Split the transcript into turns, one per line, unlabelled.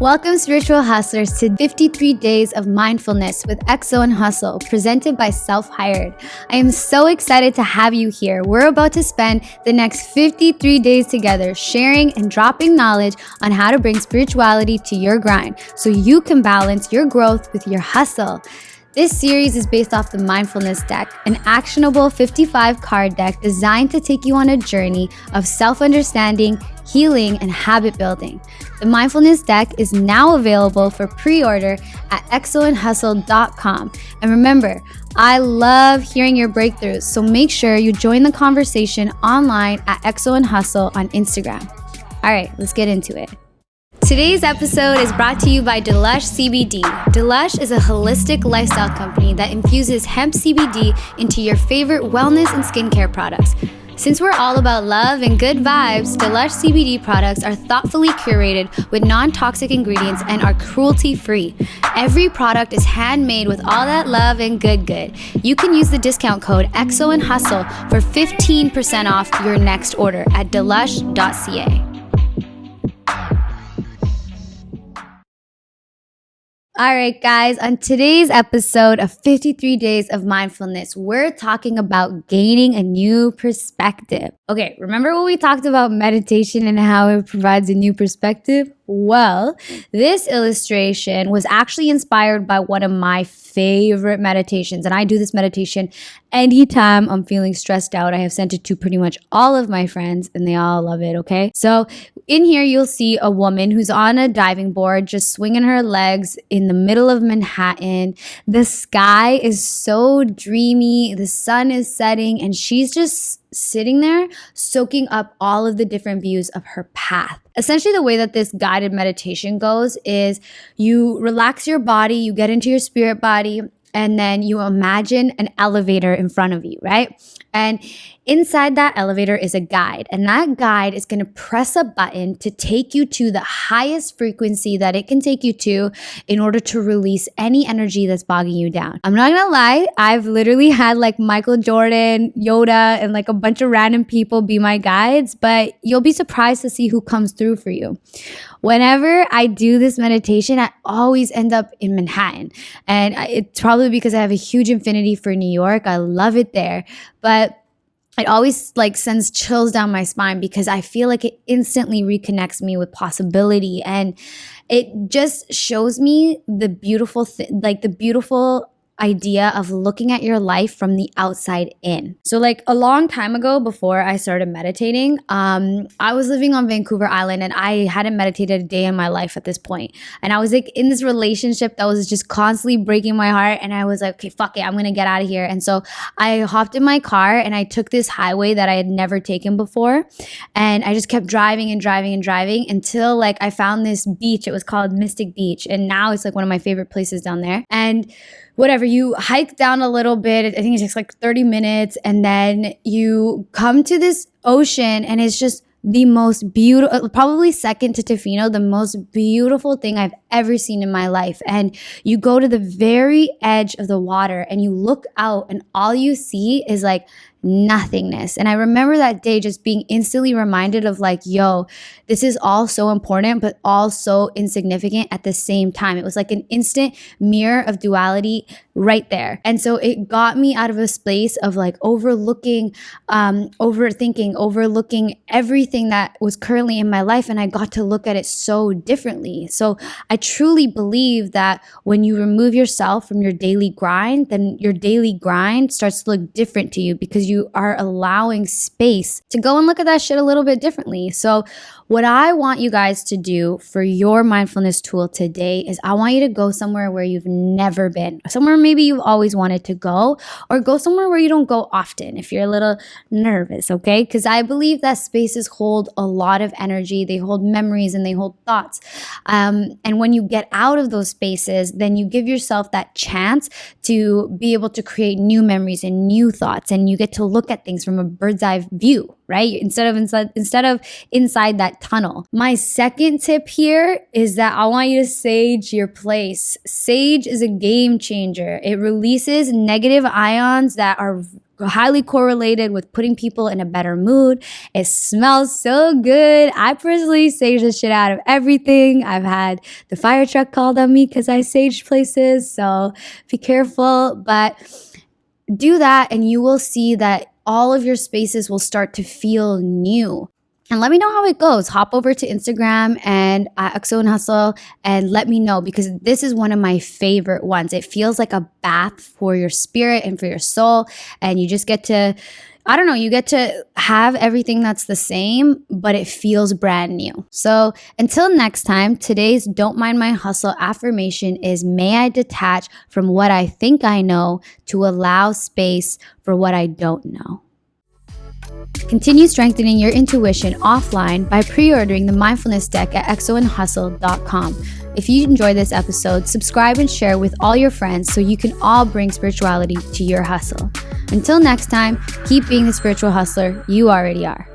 Welcome, spiritual hustlers, to 53 Days of Mindfulness with xoandhustle, presented by Self-Hired. I am so excited to have you here. We're about to spend the next 53 days together sharing and dropping knowledge on how to bring spirituality to your grind so you can balance your growth with your hustle. This series is based off the Mindfulness Deck, an actionable 55 card deck designed to take you on a journey of self-understanding, healing, and habit building. The Mindfulness Deck is now available for pre-order at xoandhustle.com. And remember, I love hearing your breakthroughs, so make sure you join the conversation online at xoandhustle on Instagram. All right, let's get into it. Today's episode is brought to you by Delush CBD. Delush is a holistic lifestyle company that infuses hemp CBD into your favorite wellness and skincare products. Since we're all about love and good vibes, Delush CBD products are thoughtfully curated with non-toxic ingredients and are cruelty-free. Every product is handmade with all that love and good. You can use the discount code xoandhustle for 15% off your next order at delush.ca. All right, guys, on today's episode of 53 Days of Mindfulness, we're talking about gaining a new perspective. Okay, remember when we talked about meditation and how it provides a new perspective? Well, this illustration was actually inspired by one of my favorite meditations. And I do this meditation anytime I'm feeling stressed out. I have sent it to pretty much all of my friends and they all love it, okay? So in here, you'll see a woman who's on a diving board, just swinging her legs in the middle of Manhattan. The sky is so dreamy. The sun is setting and she's just sitting there soaking up all of the different views of her path. Essentially, the way that this guided meditation goes is you relax your body, you get into your spirit body, and then you imagine an elevator in front of you, right? And inside that elevator is a guide, and that guide is going to press a button to take you to the highest frequency that it can take you to in order to release any energy that's bogging you down. I'm not going to lie, I've literally had like Michael Jordan, Yoda, and like a bunch of random people be my guides, but you'll be surprised to see who comes through for you. Whenever I do this meditation, I always end up in Manhattan. And it's probably because I have a huge affinity for New York. I love it there. But it always like sends chills down my spine because I feel like it instantly reconnects me with possibility. And it just shows me the beautiful idea of looking at your life from the outside in. So like a long time ago before I started meditating, I was living on Vancouver Island and I hadn't meditated a day in my life at this point. And I was like in this relationship that was just constantly breaking my heart. And I was like, okay, fuck it, I'm gonna get out of here. And so I hopped in my car and I took this highway that I had never taken before. And I just kept driving until like I found this beach. It was called Mystic Beach. And now it's like one of my favorite places down there. And whatever, you hike down a little bit. I think it takes like 30 minutes. And then you come to this ocean and it's just the most beautiful, probably second to Tofino, the most beautiful thing I've ever seen in my life. And you go to the very edge of the water and you look out and all you see is like nothingness. And I remember that day just being instantly reminded of like, yo, this is all so important, but all so insignificant at the same time. It was like an instant mirror of duality right there. And so it got me out of a space of like overthinking, overlooking everything that was currently in my life. And I got to look at it so differently. So I truly believe that when you remove yourself from your daily grind, then your daily grind starts to look different to you because you are allowing space to go and look at that shit a little bit differently. So what I want you guys to do for your mindfulness tool today is I want you to go somewhere where you've never been, somewhere maybe you've always wanted to go, or go somewhere where you don't go often if you're a little nervous, okay? Because I believe that spaces hold a lot of energy, they hold memories and they hold thoughts. And when you get out of those spaces, then you give yourself that chance to be able to create new memories and new thoughts, and you get to look at things from a bird's eye view, right? Instead of inside that tunnel. My second tip here is that I want you to sage your place. Sage is a game changer. It releases negative ions that are highly correlated with putting people in a better mood. It smells so good. I personally sage the shit out of everything. I've had the fire truck called on me because I saged places, so be careful. But do that and you will see that all of your spaces will start to feel new. And let me know how it goes. Hop over to Instagram and xoandhustle and let me know, because this is one of my favorite ones. It feels like a bath for your spirit and for your soul. And you just get to, I don't know, you get to have everything that's the same, but it feels brand new. So until next time, today's Don't Mind My Hustle affirmation is, may I detach from what I think I know to allow space for what I don't know. Continue strengthening your intuition offline by pre-ordering the Mindfulness Deck at xoandhustle.com. If you enjoyed this episode, subscribe and share with all your friends so you can all bring spirituality to your hustle. Until next time, keep being the spiritual hustler you already are.